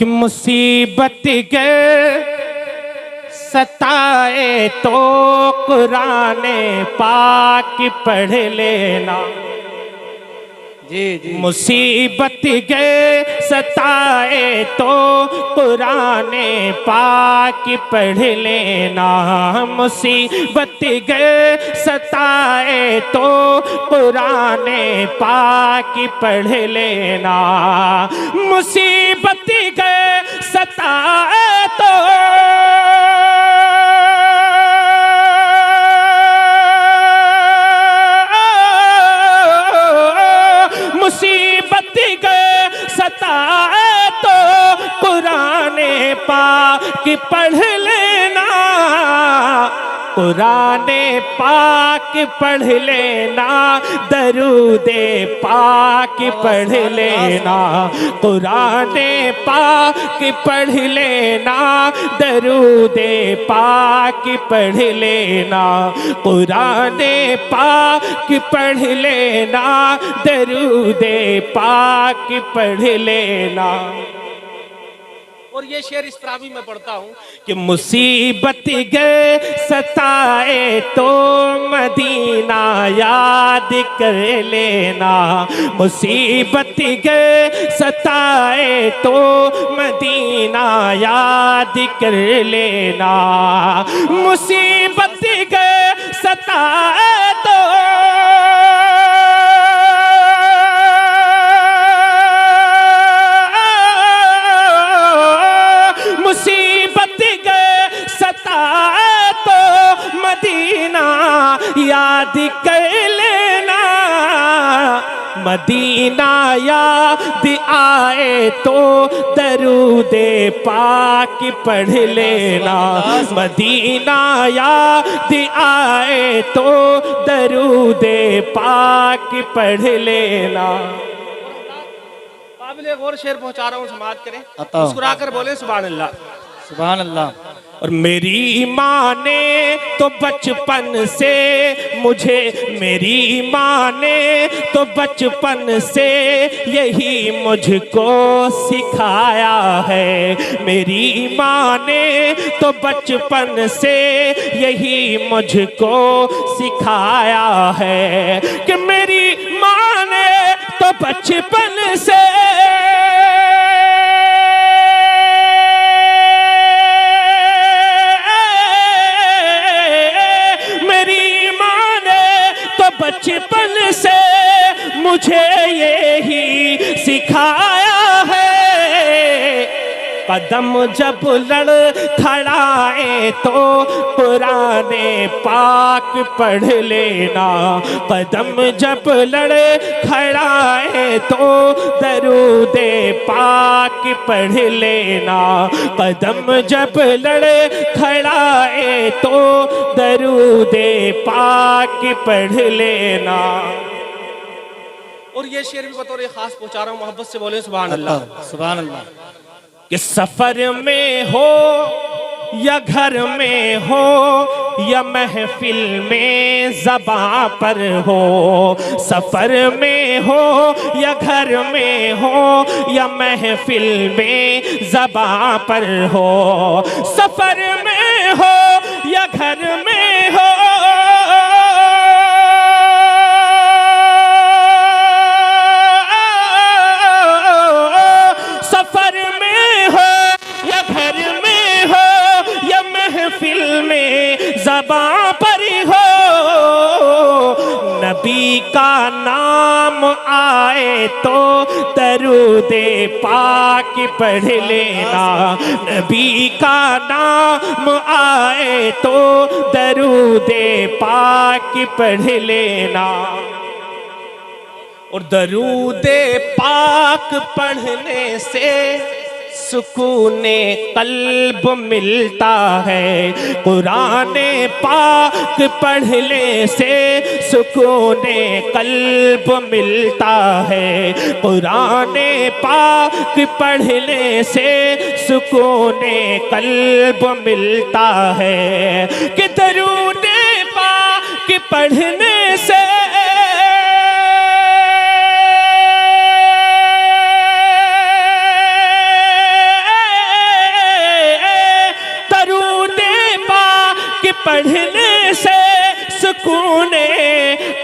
कि मुसीबत के सताए तो कुरान पाक पढ़ लेना। जी जी। मुसीबत के सताए तो कुरान पाक पढ़ लेना। मुसीबत के सताए तो कुरान पाक पढ़ लेना। मुसीबत के सताए तो मुसीबत के सताए तो कुरान पाक पढ़ लेना। कुरान पाक पढ़ लेना। दरूदे पाक पढ़ लेना। कुरान पाक पढ़ लेना। दरूदे पाक पढ़ लेना। कुरान पाक पढ़ लेना। दरूदे पाक पढ़ लेना। और ये शेर इस तरह भी मैं पढ़ता हूँ कि मुसीबत गए सताए तो मदीना याद कर लेना। मुसीबत गए सताए तो मदीना याद कर लेना। मुसीबत गए सताए तो मुसीबत गए सताए तो मदीना याद कर लेना। मदीना याद आए तो दरूदे पाक पढ़ लेना। मदीना याद आए तो दरूदे पाक पढ़ लेना। एक और शेर पहुंचा रहा हूँ, समाज करें, अता मुस्कुरा कर बोले सुभान अल्लाह। सुभान अल्लाह। और मेरी माँ ने तो बचपन से मुझे, मेरी माँ ने तो बचपन से यही मुझको सिखाया है। मेरी माँ ने तो बचपन से यही मुझको सिखाया है कि मेरी माँ ने तो बचपन से बचपन से मुझे यही सिखाया है। कदम जब लड़खड़ाए तो कुरान पाक पढ़ लेना। कदम जब लड़खड़ाए तो दरूदे पाक पढ़ लेना। कदम जब लड़खड़ाए तो दरूदे पाक पढ़ लेना। और ये शेर भी बतौर खास पहुंचा रहा हूँ, मोहब्बत से बोले सुभान अल्लाह। सुभान अल्लाह। कि सफर में हो या घर में हो या महफिल में ज़बां पर हो। सफर में हो या घर में हो या महफिल में ज़बां पर हो। सफर में हो या घर में हो ज़बां पर हो। नबी का नाम आए तो दरूदे पाक पढ़ लेना। नबी का नाम आए तो दरूदे पाक पढ़ लेना। और दरूदे पाक पढ़ने से सुकूने कल्ब मिलता है। कुरान पाक पढ़ने से सुकूने कल्ब मिलता है। कुरान पाक पढ़ने से सुकूने कल्ब मिलता है। कि दरूद पाक पढ़ने से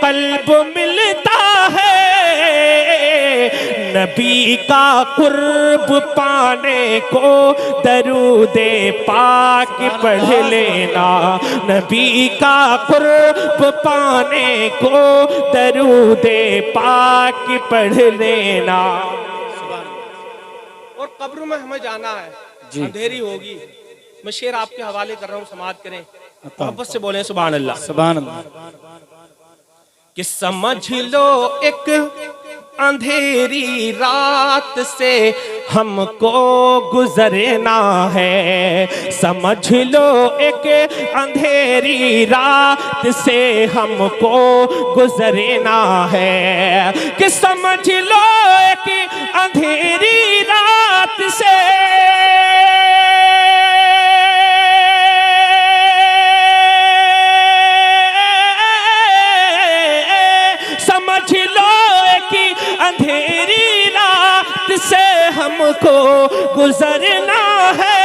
कल्ब मिलता है। नबी का कुर्ब पाने को दरूदे पाक पढ़ लेना। नबी का कुर्ब पाने को दरूदे पाक पढ़ लेना। और कब्र में हमें जाना है, अंधेरी होगी। मैं शेर आपके हवाले कर रहा हूँ, समाअत करें, मोहब्बत से बोले सुभान अल्लाह। सुभान अल्लाह। कि समझ लो एक अंधेरी रात से हमको गुजरना है। समझ लो एक अंधेरी रात से हमको गुजरना है। कि समझ लो एक अंधेरी रात से अंधेरी रात से हमको गुजरना है।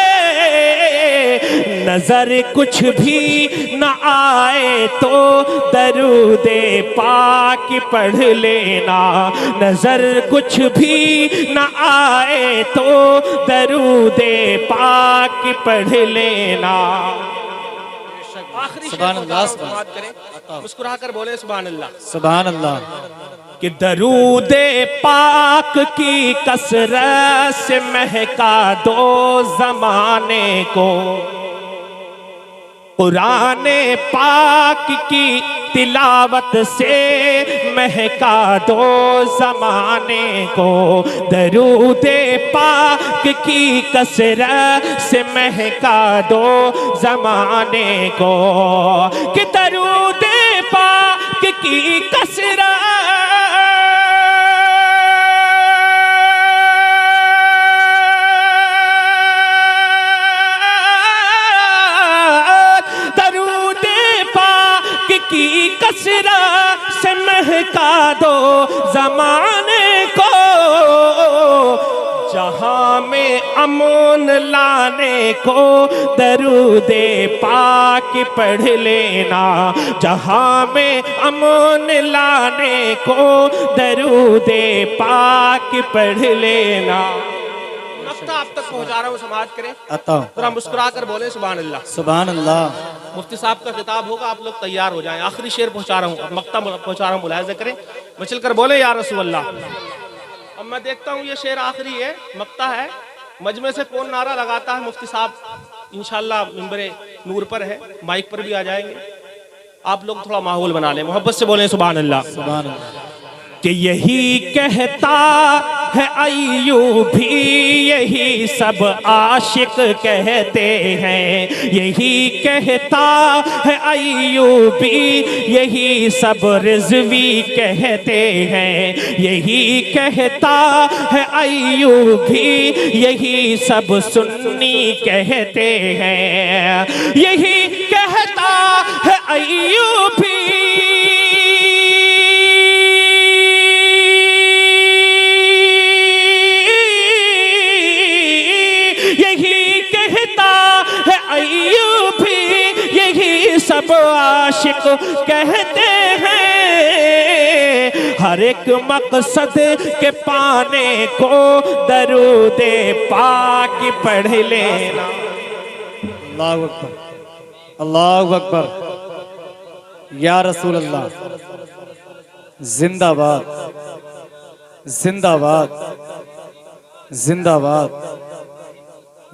नजर कुछ भी न आए तो दरूदे पाक पढ़ लेना। नजर कुछ भी न आए तो दरूदे पाक पढ़ लेना। आखिरी सुभान अल्लाह। समाअत करें, मुस्कुरा कर बोले सुभान अल्लाह। सुभान अल्लाह। कि दरूदे पाक की कसरत से महका दो जमाने को। कुराने पाक की तिलावत से महका दो जमाने को। दरूदे पाक की कसरत से महका दो जमाने को। कि दरूदे पाक की कसरत की कसरत से महका दो जमाने को। जहां में अमन लाने को दरूदे पाक पढ़ लेना। जहां में अमन लाने को दरूदे पाक पढ़ लेना। मक्ता आप तक पहुंचा रहा हूँ, समाअत करें, आता थोड़ा मुस्कुरा कर बोले सुभान अल्लाह। सुभान अल्लाह। मुफ्ती साहब का खिताब होगा, आप लोग तैयार हो जाएं। आखिरी शेर पहुंचा रहा हूँ, मक्ता पहुंचा रहा हूँ, मुलाहिजा करें। मैं चलकर बोले या रसूल अल्लाह। अब मैं देखता हूँ ये शेर आखिरी है, मक्ता है। मजमे से कौन नारा लगाता है? मुफ्ती साहब इंशाल्लाह मिंबरे नूर पर है, माइक पर भी आ जाएंगे। आप लोग थोड़ा माहौल बना लें, मोहब्बत से बोले सुभान अल्लाह। सुभान अल्लाह। कि यही कहता है अय्यूबी, यही सब आशिक कहते हैं। यही कहता है अय्यूबी, यही सब रिजवी कहते हैं। यही कहता है अय्यूबी, यही सब सुन्नी कहते हैं। यही कहता है अय्यूबी, सब आशिक कहते हैं। हर एक मकसद के पाने को दरूदे पाक पढ़ लेना। अल्लाहु अकबर। अल्लाहु अकबर। या रसूल अल्लाह। जिंदाबाद जिंदाबाद जिंदाबाद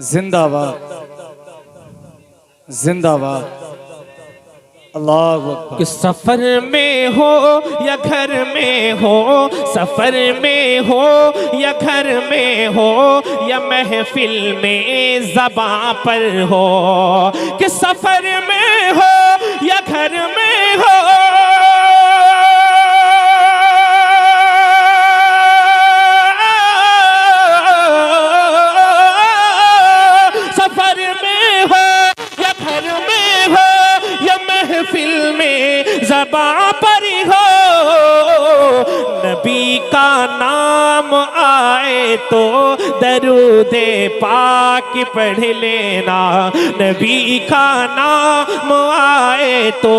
जिंदाबाद जिंदाबाद। अल्लाहु अकबर। कि सफर में हो या घर में हो, सफर में हो या घर में हो, या महफिल में ज़बां पर हो। कि सफर में हो या घर में हो, सफर में हो या घर में हो, या महफिल में ज़बां पर हो। नबी का नाम आए तो दरूदे पाक पढ़ लेना, नबी का नाम आए तो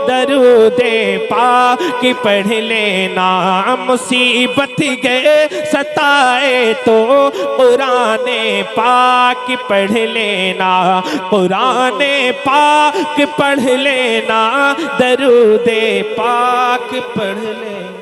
दरूदे पाक पढ़ लेना, मुसीबत गए सताए तो कुराने पाक पढ़ लेना, कुराने पाक पढ़ लेना, दरूदे पाक पढ़ लेना।